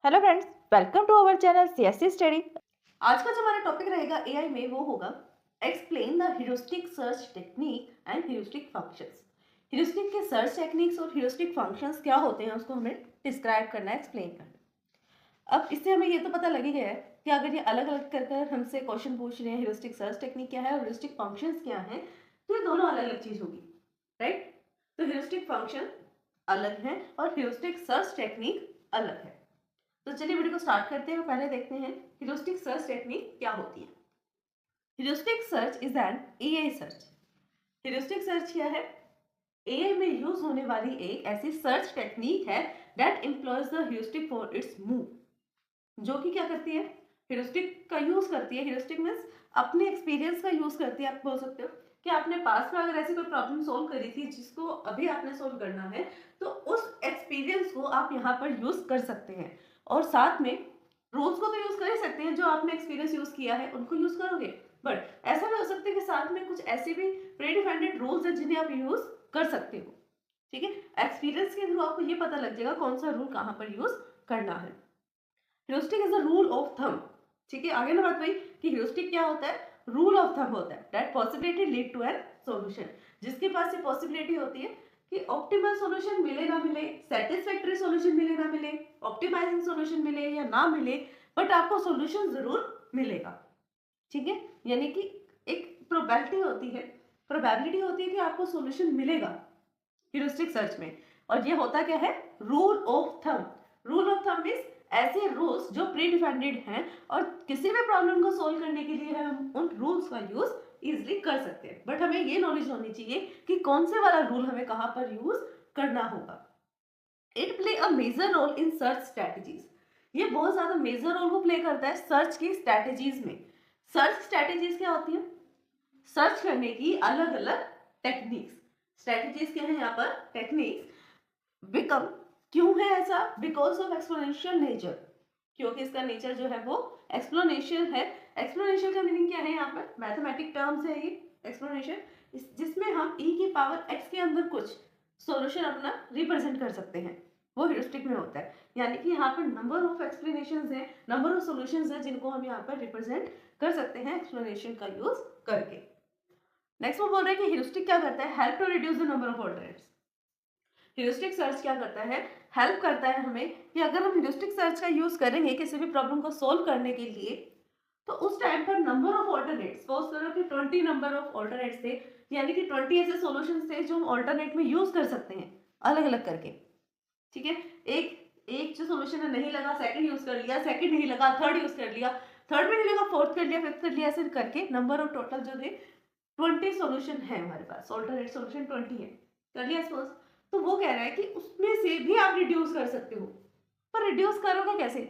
Hello friends, welcome to our channel CSC study. आज का जो हमारा टॉपिक रहेगा एआई में वो होगा explain the heuristic search technique and heuristic functions. Heuristic के सर्च टेक्निक्स और ह्यूरिस्टिक फंक्शंस क्या होते हैं उसको हमें डिस्क्राइब करना है, एक्सप्लेन करना है। अब इससे हमें ये तो पता लग ही गया है कि अगर ये अलग अलग कर कर हमसे क्वेश्चन पूछ रहे हैं ह्यूरिस्टिक सर्च टेक्निक क्या है और ह्यूरिस्टिक फंक्शंस क्या है, तो ये दोनों अलग अलग चीज होगी, राइट। तो ह्यूरिस्टिक फंक्शन अलग है और ह्यूरिस्टिक सर्च टेक्निक अलग है। तो चलिए वीडियो को स्टार्ट करते हैं। पहले देखते हैं ह्यूरिस्टिक सर्च टेक्निक क्या होती है। Heuristic search is an AI search. Heuristic search क्या है? एआई में यूज होने वाली एक ऐसी सर्च टेक्निक है that employees the heuristic for its move, जो कि क्या करती है, ह्यूरिस्टिक का यूज करती है। ह्यूरिस्टिक मींस अपने एक्सपीरियंस का यूज करती है। आप बोल सकते हो कि आपने पास में अगर ऐसी कोई प्रॉब्लम सॉल्व करी थी जिसको अभी आपने सॉल्व करना है, तो उस एक्सपीरियंस को आप यहाँ पर यूज कर सकते हैं। और साथ में रूल्स को तो यूज कर ही सकते हैं, जो आपने एक्सपीरियंस यूज किया है उनको यूज करोगे, बट ऐसा भी हो सकता है कि साथ में कुछ ऐसे भी प्री डिफाइंड रूल्स हैं जिन्हें आप यूज कर सकते हो। ठीक है, एक्सपीरियंस के थ्रू आपको ये पता लग जाएगा कौन सा रूल कहाँ पर यूज करना है। Heuristic is a rule of thumb. ठीक है, आगे ना बात वही कि ह्यूरिस्टिक क्या होता है, रूल ऑफ थंब होता है that possibility lead to an solution. जिसके पास ये पॉसिबिलिटी होती है कि ऑप्टिमल सॉल्यूशन मिले ना मिले, सेटिस्फैक्टरी सॉल्यूशन मिले ना मिले, ऑप्टिमाइजिंग सॉल्यूशन मिले या ना मिले, बट आपको सॉल्यूशन जरूर मिलेगा। ठीक है, यानी कि एक प्रोबेबिलिटी होती है, कि आपको सॉल्यूशन मिलेगा ह्यूरिस्टिक सर्च में। और ये होता क्या है, rule of thumb. Rule of thumb means ऐसे रूल्स जो प्री डिफाइंड हैं और किसी भी प्रॉब्लम को सोल्व करने के लिए हम उन रूल्स का यूज इजिली कर सकते हैं। बट हमें ये नॉलेज होनी चाहिए कि कौन से वाला रूल हमें कहां पर यूज करना होगा। It play a major role in search strategies. ये बहुत ज्यादा मेजर रोल को प्ले करता है सर्च की स्ट्रेटेजीज में। सर्च स्ट्रेटेजीज क्या होती है? सर्च करने की अलग अलग टेक्निक्स। स्ट्रेटेजीज क्या है यहाँ पर? टेक्निक्स। बिकम, क्यों है ऐसा? बिकॉज ऑफ एक्सपोनेंशियल नेचर, क्योंकि इसका नेचर जो है वो एक्सप्लोनेशियल है। एक्सप्लोनेशियल का मीनिंग क्या है यहाँ पर? मैथमेटिक टर्म्स है ये एक्सप्लोनेशियल, जिसमें हम e की पावर x के अंदर कुछ सॉल्यूशन अपना रिप्रेजेंट कर सकते हैं, वो ह्यूरिस्टिक में होता है। यानी कि यहाँ पर नंबर ऑफ एक्सप्लेनेशंस है, नंबर ऑफ सॉल्यूशंस है जिनको हम यहाँ पर रिप्रेजेंट कर सकते हैं एक्सप्लेनेशन का यूज करके। नेक्स्ट वो बोल रहे हैं कि ह्यूरिस्टिक क्या करता है, help to reduce the number of alternates. Heuristic search क्या करता है, हेल्प करता है हमें कि अगर हम ह्यूरिस्टिक सर्च का यूज करेंगे किसी भी प्रॉब्लम को सोल्व करने के लिए, तो उस टाइम पर नंबर ऑफ ऑल्टरनेट्स, सपोज करो कि 20 नंबर ऑफ ऑल्टरनेट्स थे, यानी कि 20 ऐसे सॉल्यूशंस थे जो हम ऑल्टरनेट में यूज कर सकते हैं अलग अलग करके। ठीक है, एक एक जो सॉल्यूशन है नहीं लगा, सेकंड यूज कर लिया, सेकंड नहीं लगा, थर्ड यूज कर लिया, थर्ड में नहीं लगा, फोर्थ कर लिया, फिफ्थ कर लिया, ऐसे करके नंबर ऑफ टोटल जो थे 20 सॉल्यूशन है हमारे पास, ऑल्टरनेट सॉल्यूशन 20 है, कर लिया सपोज। तो वो कह रहा है कि उसमें से भी आप रिड्यूस कर सकते हो, पर रिड्यूस करोगे कैसे?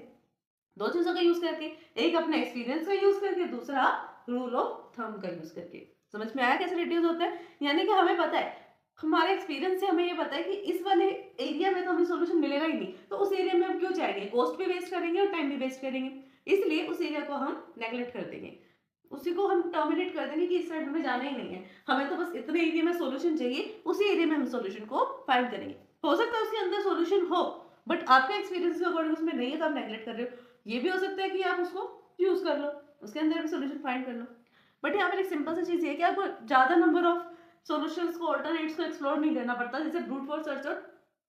दो चीजों का यूज करके, एक अपने एक्सपीरियंस का यूज करके, दूसरा रूल ऑफ थंब का यूज करके। समझ में आया कैसे रिड्यूस होता है? यानी कि हमें पता है, हमारे एक्सपीरियंस से हमें ये पता है कि इस वाले एरिया में तो हमें सॉल्यूशन मिलेगा ही नहीं, तो उस एरिया में हम क्यों जाएंगे, कॉस्ट भी वेस्ट करेंगे और टाइम भी वेस्ट करेंगे, इसलिए उस एरिया को हम नेग्लेक्ट कर देंगे, उसी को हम टर्मिनेट कर देंगे कि इस साइड हमें जाना ही नहीं है, हमें तो बस इतने एरिया में सॉल्यूशन चाहिए, उसी एरिया में हम सॉल्यूशन को फाइंड करेंगे। हो सकता है उसके अंदर सॉल्यूशन हो, बट आपके एक्सपीरियंस के अकॉर्डिंग उसमें नहीं है तो आप नेग्लेक्ट कर रहे हो। ये भी हो सकता है कि आप उसको यूज कर लो, उसके अंदर भी सॉल्यूशन फाइंड कर लो। बट यहाँ पर एक सिंपल सी चीज है कि आपको ज्यादा नंबर ऑफ सॉल्यूशंस को, ऑल्टरनेट्स को एक्सप्लोर नहीं करना पड़ता, जैसे ब्रूट फोर्स सर्च और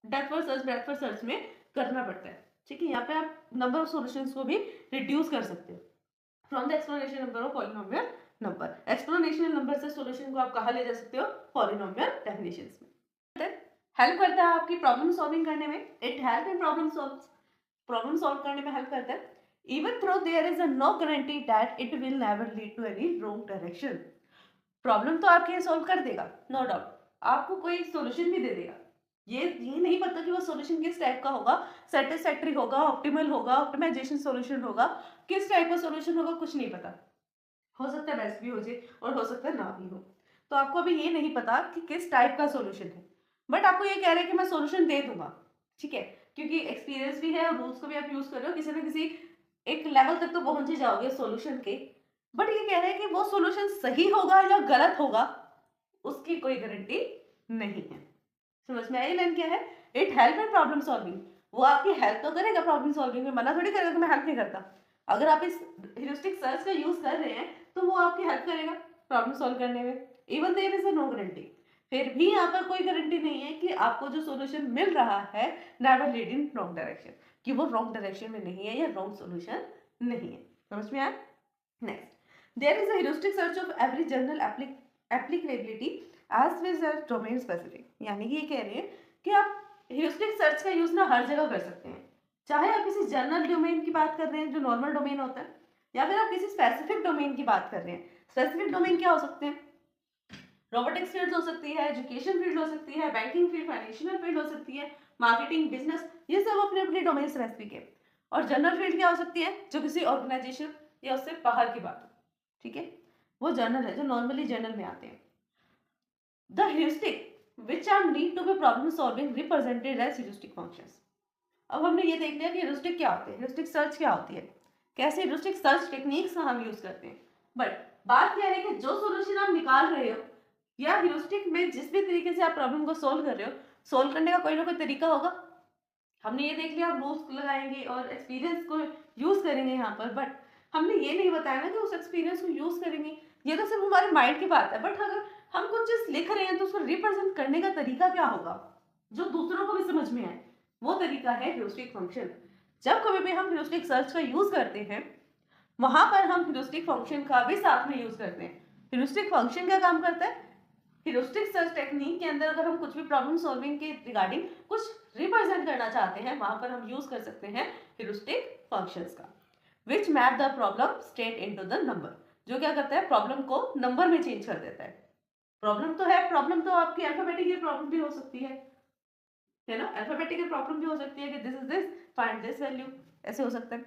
depth first search, breath first search में करना पड़ता है। ठीक है, यहाँ पे आप नंबर ऑफ सॉल्यूशंस को भी रिड्यूस कर सकते हो from the explanation number of polynomial number. Explanation number से सॉल्यूशन को आप कहाँ ले जा सकते हो? पॉलिनोमियल डेफिनेशंस में। हेल्प करता है आपकी प्रॉब्लम सॉल्विंग करने में, it help in problem solve करने में हेल्प करता है। Even though there is no guarantee that it will never lead to any wrong direction. Problem तो आपके सॉल्व कर देगा, नो डाउट, आपको कोई सॉल्यूशन भी दे देगा, ये नहीं पता कि वो सॉल्यूशन किस टाइप का होगा, सेटिस्फैक्टरी होगा, ऑप्टिमल होगा, ऑप्टिमाइजेशन सॉल्यूशन होगा, किस टाइप का सॉल्यूशन होगा कुछ नहीं पता, हो सकता है बेस्ट भी हो जाए और हो सकता है ना भी हो। तो आपको अभी ये नहीं पता कि किस टाइप का सॉल्यूशन है, बट आपको ये कह रहे हैं कि मैं सॉल्यूशन दे दूंगा। ठीक है, क्योंकि एक्सपीरियंस भी है और रूल्स को भी आप यूज कर रहे हो, किसी ना किसी एक लेवल तक तो पहुंच ही जाओगे सॉल्यूशन के। बट ये कह रहे हैं कि वो सॉल्यूशन सही होगा या गलत होगा उसकी कोई गारंटी नहीं है। समझ में आई लाइन क्या है? It help in problem solving. वो आपकी हेल्प तो करेगा प्रॉब्लम सॉल्विंग में, मना थोड़ी करेगा कि मैं हेल्प नहीं करता। अगर आप इस ह्यूरिस्टिक सर्च का यूज कर रहे हैं तो वो आपकी हेल्प करेगा प्रॉब्लम सॉल्व करने में, even there is a no guarantee. फिर भी यहाँ पर कोई गारंटी नहीं है कि आपको जो सोल्यूशन मिल रहा है never lead in wrong direction, कि वो रॉन्ग डायरेक्शन में नहीं है या रॉन्ग सोल्यूशन नहीं है। समझ में आया? Next, there is a heuristic search of every general applicability as well as domain specific. यानी कि ये कह रहे हैं कि आप ह्यूरिस्टिक सर्च का यूज ना हर जगह कर सकते हैं, चाहे आप किसी जनरल डोमेन की बात कर रहे हैं जो नॉर्मल डोमेन होता है, या फिर आप किसी स्पेसिफिक डोमेन की बात कर रहे हैं। स्पेसिफिक डोमेन क्या हो सकते हैं? रोबोटिक्स फील्ड हो सकती है, एजुकेशन फील्ड हो सकती है, बैंकिंग फील्ड, फाइनेंशियल फील्ड हो सकती है, मार्केटिंग, बिजनेस, ये सब अपने अपने डोमेन स्पेसिफिक है। और जनरल फील्ड क्या हो सकती है? जो किसी ऑर्गेनाइजेशन या उससे बाहर की बात, ठीक है, वो जनरल है, जो नॉर्मली जनरल में आते हैं। The heuristic which are need to be problem solving represented as heuristic functions। अब हमने ये देख लिया कि ह्यूरिस्टिक क्या होते हैं, ह्यूरिस्टिक सर्च क्या होती है, कैसे ह्यूरिस्टिक सर्च टेक्निक्स का हम यूज करते हैं। बट बात क्या है कि जो सॉल्यूशन आप निकाल रहे हो या ह्यूरिस्टिक में जिस भी तरीके से आप प्रॉब्लम को सोल्व कर रहे हो, सोल्व करने का कोई ना कोई तरीका होगा। हमने ये देख लिया आप रूल्स लगाएंगे और एक्सपीरियंस को यूज करेंगे यहाँ पर, बट हमने ये नहीं बताया ना कि उस एक्सपीरियंस को यूज करेंगे, ये तो सिर्फ हमारे माइंड की बात है। बट अगर हम कुछ चीज लिख रहे हैं तो उसको रिप्रेजेंट करने का तरीका क्या होगा जो दूसरों को भी समझ में आए, वो तरीका है ह्यूरिस्टिक फंक्शन। जब कभी भी हम ह्यूरिस्टिक सर्च का यूज करते हैं वहां पर हम ह्यूरिस्टिक फंक्शन का भी साथ में यूज करते हैं। ह्यूरिस्टिक फंक्शन क्या काम करता है? ह्यूरिस्टिक सर्च टेक्निक के अंदर अगर हम कुछ भी प्रॉब्लम सॉल्विंग के रिगार्डिंग कुछ रिप्रेजेंट करना चाहते हैं, वहां पर हम यूज कर सकते हैं ह्यूरिस्टिक फंक्शंस का, which map the problem state into the number, जो क्या करता है प्रॉब्लम को नंबर में चेंज कर देता है। प्रॉब्लम तो है, प्रॉब्लम तो आपकी अल्फाबेटिकल प्रॉब्लम भी हो सकती है ना, अल्फाबेटिकल प्रॉब्लम भी हो सकती है कि this is this, find this value, ऐसे हो सकता है।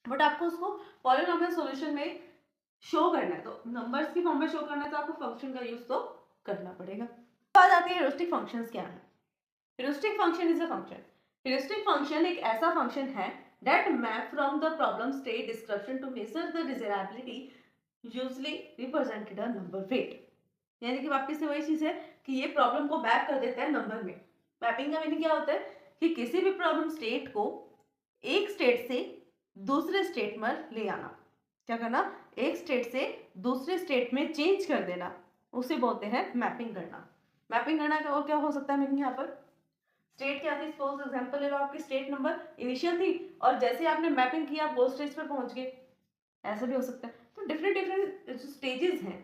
बट आपको उसको पॉलिनोमियल सॉल्यूशन में शो करना है, तो नंबर्स की फॉर्म में शो करना है, तो आपको फंक्शन का यूज तो करना पड़ेगा। बात आती है ह्यूरिस्टिक फंक्शंस क्या है। Heuristic function is a function, heuristic function एक ऐसा फंक्शन है that map from the problem state description to measure the desirability usually represented a number weight। यानी कि वापस से वही चीज है कि ये प्रॉब्लम को मैप कर देता है नंबर में। मैपिंग का मीनिंग क्या होता है कि किसी भी प्रॉब्लम स्टेट को एक स्टेट से दूसरे स्टेट में ले आना, क्या करना, एक स्टेट से दूसरे स्टेट में चेंज कर देना, उसे बोलते हैं मैपिंग करना। मैपिंग करना का और क्या हो सकता है मीनिंग यहाँ पर? स्टेट क्या थी, सपोज एग्जांपल ले लो, आपकी स्टेट नंबर इनिशियल थी और जैसे आपने मैपिंग किया आप वो स्टेज पर पहुंच गए, ऐसा भी हो सकता है। तो डिफरेंट डिफरेंट स्टेजेस हैं,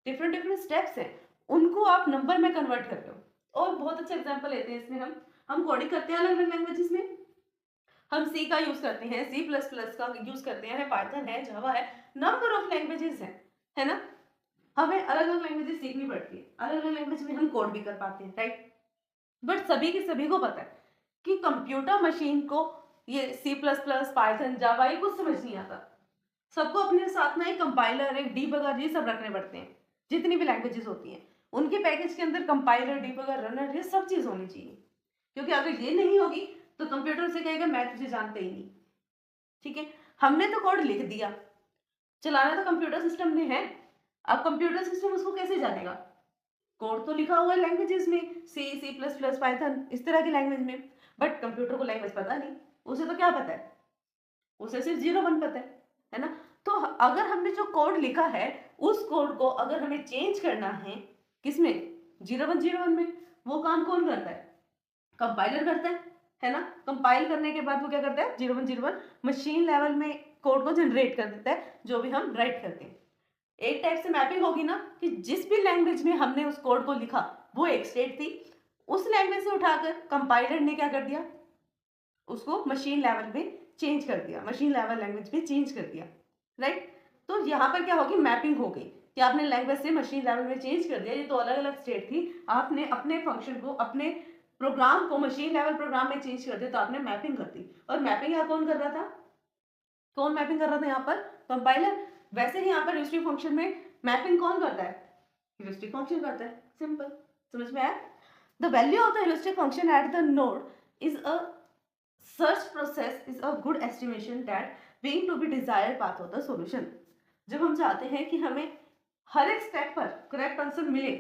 डिफरेंट डिफरेंट स्टेप्स हैं, उनको आप नंबर में कन्वर्ट कर लो। और बहुत अच्छा एग्जांपल लेते हैं इसमें, हम कोडिंग करते हैं अलग अलग लैंग्वेजेस में, हम सी का यूज करते हैं, C++ का यूज करते हैं, पाइथन है, जावा है, नंबर ऑफ लैंग्वेजेस हैं, है ना। हमें अलग अलग लैंग्वेजेस सीखनी पड़ती है, अलग अलग लैंग्वेज में हम कोड भी कर पाते हैं, राइट। बट सभी के सभी को पता है कि कंप्यूटर मशीन को ये C++, पाइथन, जावा ये कुछ समझ नहीं आता। सबको अपने साथ में एक कंपाइलर, एक डीबगर, ये सब रखने पड़ते हैं। जितनी भी लैंग्वेजेस होती हैं उनके पैकेज के अंदर कंपाइलर, डीबगर, रनर, ये सब चीज होनी चाहिए, क्योंकि अगर ये नहीं होगी तो कंप्यूटर से कहेगा मैं तुझे जानते ही नहीं। ठीक है, हमने तो कोड लिख दिया, चलाना तो कंप्यूटर सिस्टम ने है। अब कंप्यूटर सिस्टम उसको कैसे जानेगा? कोड तो लिखा हुआ है लैंग्वेजेस में, C++, पाइथन, इस तरह की लैंग्वेज में, बट कंप्यूटर को लैंग्वेज पता नहीं। उसे तो क्या पता है? उसे सिर्फ 0 1 पता है ना। तो अगर हमने जो कोड लिखा है उस कोड को अगर हमें चेंज करना है किसमें, 0 1 में, वो काम कौन करता है? कंपाइलर करता है ना। कंपाइल करने के बाद वो क्या करता है, 0 1 मशीन लेवल में कोड को जनरेट कर देता है जो भी हम राइट करते हैं। एक टाइप से मैपिंग होगी ना कि जिस भी लैंग्वेज में हमने उस कोड को लिखा वो एक स्टेट थी, उस लैंग्वेज से उठाकर कंपाइलर ने क्या कर दिया, उसको मशीन लेवल में चेंज कर दिया, मशीन लेवल लैंग्वेज में चेंज कर दिया, राइट। तो यहाँ पर क्या होगी, मैपिंग हो गई कि आपने लैंग्वेज से मशीन लेवल में चेंज कर दिया। ये तो अलग अलग स्टेट थी, आपने अपने फंक्शन को, अपने प्रोग्राम को मशीन लेवल प्रोग्राम में चेंज कर दिया, तो आपने मैपिंग कर दी। और मैपिंग यहाँ कौन कर रहा था, कौन मैपिंग कर रहा था यहाँ पर? कंपाइलर। वैसे ही यहाँ पर ह्यूरिस्टिक फंक्शन में मैपिंग कौन करता है? ह्यूरिस्टिक फंक्शन करता है, सिंपल। समझ में आया? The value of the heuristic function at the node is a search process is a good estimation that being to be desired path of the solution। जब हम चाहते हैं कि हमें हर एक स्टेप पर करेक्ट आंसर मिले,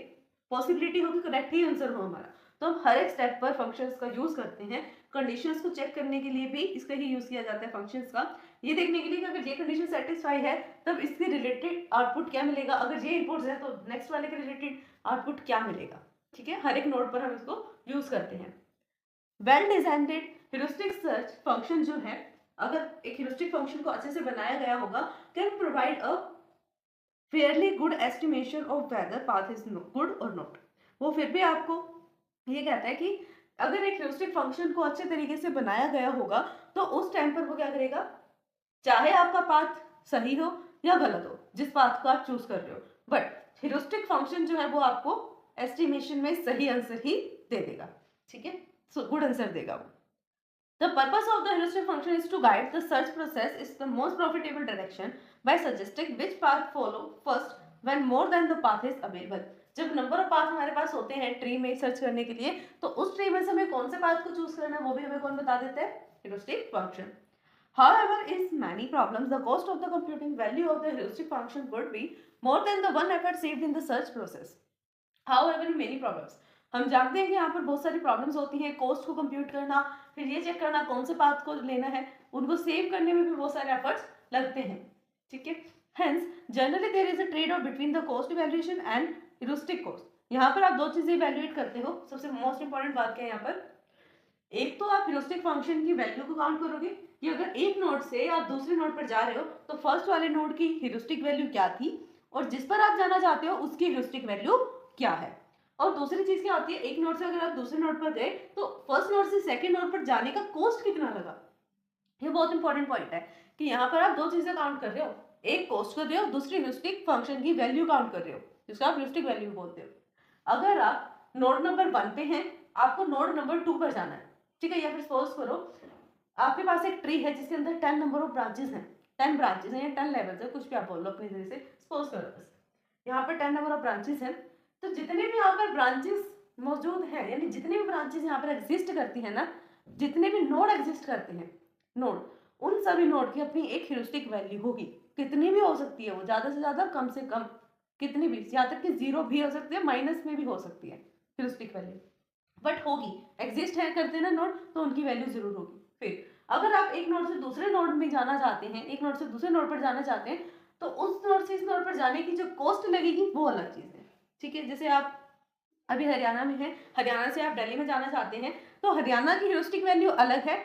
पॉसिबिलिटी हो कि करेक्ट ही आंसर हो हमारा, तो हम हर एक स्टेप पर फंक्शंस का यूज करते हैं। कंडीशंस को चेक करने के लिए भी इसका ही यूज किया जाता है फंक्शंस का, ये देखने के लिए कि अगर ये कंडीशन सेटिस्फाई है तब इसके रिलेटेड आउटपुट क्या मिलेगा, अगर ये इनपुट्स है तो नेक्स्ट वाले के रिलेटेड आउटपुट क्या मिलेगा। ठीक है, हर एक नोड पर हम इसको यूज करते हैं। Well designed heuristic search function जो है, अगर एक ह्यूरिस्टिक फंक्शन को अच्छे से बनाया गया होगा, can provide a fairly good estimation of whether path is good और नॉट। वो फिर भी आपको ये कहता है कि अगर एक ह्यूरिस्टिक फंक्शन को अच्छे तरीके से बनाया गया होगा तो उस टाइम पर वो क्या करेगा, चाहे आपका पाथ सही हो या गलत हो, जिस पाथ को आप चूज कर रहे हो, बट ह्यूरिस्टिक फंक्शन जो है वो आपको एस्टिमेशन में सही आंसर ही दे देगा। ठीक है, सो गुड आंसर देगा वो। The purpose of the heuristic function is to guide the search process is the most profitable direction by suggesting which path follow first when more than the path is available। जब number of path हमारे पास होते हैं tree में search करने के लिए, तो उस ट्री में से हमें कौन से पाथ को चूज करना है वो भी हमें कौन बता देते हैं, heuristic function। However, in many problems, the cost of the computing value of the heuristic function would be more than the one effort saved in the search process। However, in many problems, हम जानते हैं कि यहाँ पर बहुत सारी problems होती हैं, कोस्ट को कंप्यूट करना, फिर ये चेक करना कौन से पाथ को लेना है, उनको सेव करने में भी बहुत सारे एफर्ट्स लगते हैं। ठीक है, hence generally there is a trade off between the cost evaluation and heuristic cost. यहाँ पर आप दो चीजें इवैल्यूएट करते हो। सबसे मोस्ट इंपॉर्टेंट बात क्या है यहाँ पर, एक तो आप ह्यूरिस्टिक फंक्शन की वैल्यू को काउंट करोगे कि अगर एक नोड से आप दूसरे नोड पर जा रहे हो तो फर्स्ट वाले नोड की ह्यूरिस्टिक वैल्यू क्या थी और जिस पर आप जाना चाहते हो उसकी ह्यूरिस्टिक वैल्यू क्या है। और दूसरी चीज क्या होती है, एक नोड से अगर आप दूसरे नोड पर गए तो फर्स्ट नोड से सेकंड नोड पर जाने का कॉस्ट कितना लगा। ये बहुत इंपॉर्टेंट पॉइंट है कि यहाँ पर आप दो चीजें काउंट कर रहे हो, एक कॉस्ट कर रहे हो, दूसरी ह्यूरिस्टिक फंक्शन की वैल्यू काउंट कर रहे हो, जिसको आप ह्यूरिस्टिक वैल्यू बोलते हो। अगर आप नोड नंबर 1 पे हैं, आपको नोड नंबर 2 पर जाना है, ठीक है, या फिर सपोज करो आपके पास एक ट्री है जिसके अंदर 10 नंबर ऑफ ब्रांचेस हैं, 10 ब्रांचेस हैं या 10 लेवल्स है, कुछ भी आप बोल लो अपनी तरह से, सपोज करो बस यहाँ पर 10 नंबर ऑफ ब्रांचेस हैं। तो जितने भी यहाँ पर ब्रांचेस मौजूद है, यानी जितने भी ब्रांचेस यहाँ पर एग्जिस्ट करती है ना, जितने भी नोड एग्जिस्ट करते हैं नोड, उन सभी नोड की अपनी एक ह्यूरिस्टिक वैल्यू होगी। कितनी भी हो सकती है वो, ज्यादा से ज्यादा, कम से कम, कितनी भी, यहाँ तक कि 0 भी हो सकती है, माइनस में भी हो सकती है ह्यूरिस्टिक वैल्यू, बट होगी, एग्जिस्ट है करते हैं ना नोड, तो उनकी वैल्यू जरूर होगी। फिर अगर आप एक नोड से दूसरे नोड में जाना चाहते हैं, एक नोड से दूसरे नोड पर जाना चाहते हैं, तो उस नोड से इस नोड पर जाने की जो कॉस्ट लगेगी वो अलग चीज है। ठीक है, जैसे आप अभी हरियाणा में हैं, हरियाणा से आप दिल्ली में जाना चाहते हैं, तो हरियाणा की ह्यूरिस्टिक वैल्यू अलग है,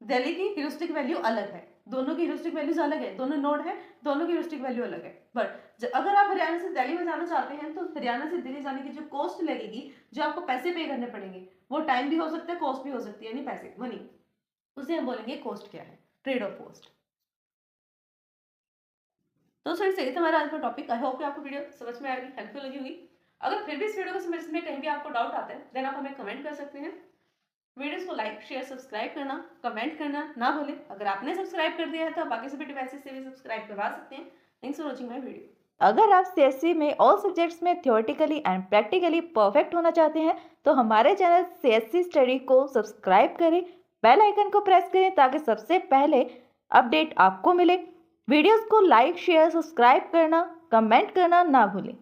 दिल्ली की ह्यूरिस्टिक वैल्यू अलग है, दोनों की ह्यूरिस्टिक वैल्यूज अलग है, दोनों नोड है, दोनों की ह्यूरिस्टिक वैल्यू अलग है। बट अगर आप हरियाणा से दिल्ली में जाना चाहते हैं तो हरियाणा से दिल्ली जाने की जो कॉस्ट लगेगी, जो आपको पैसे पे करने पड़ेंगे, वो टाइम भी हो सकता है, कॉस्ट भी हो सकती है, यानी पैसे, मनी, उसे हम बोलेंगे कॉस्ट क्या है, ट्रेड ऑफ कॉस्ट। तो सर सही था हमारा आज का टॉपिक। आई होप कि आपको वीडियो समझ में आएगी, हेल्पफुल लगी होगी। अगर फिर भी इस वीडियो को समझने में कहीं भी आपको डाउट आता है, देन आप हमें कमेंट कर सकते हैं। वीडियोस को लाइक, शेयर, सब्सक्राइब करना, कमेंट करना ना भूलें। अगर आपने सब्सक्राइब कर दिया है तो आप बाकी सभी डिवाइसेस से भी सब्सक्राइब करवा सकते हैं। Thanks for watching my video. अगर आप सीएससी में ऑल सब्जेक्ट्स में थ्योरेटिकली एंड प्रैक्टिकली परफेक्ट होना चाहते हैं तो हमारे चैनल सीएससी स्टडी को सब्सक्राइब करें, बेल आइकन को प्रेस करें ताकि सबसे पहले अपडेट आपको मिले। वीडियोस को लाइक, शेयर, सब्सक्राइब करना, कमेंट करना ना भूलें।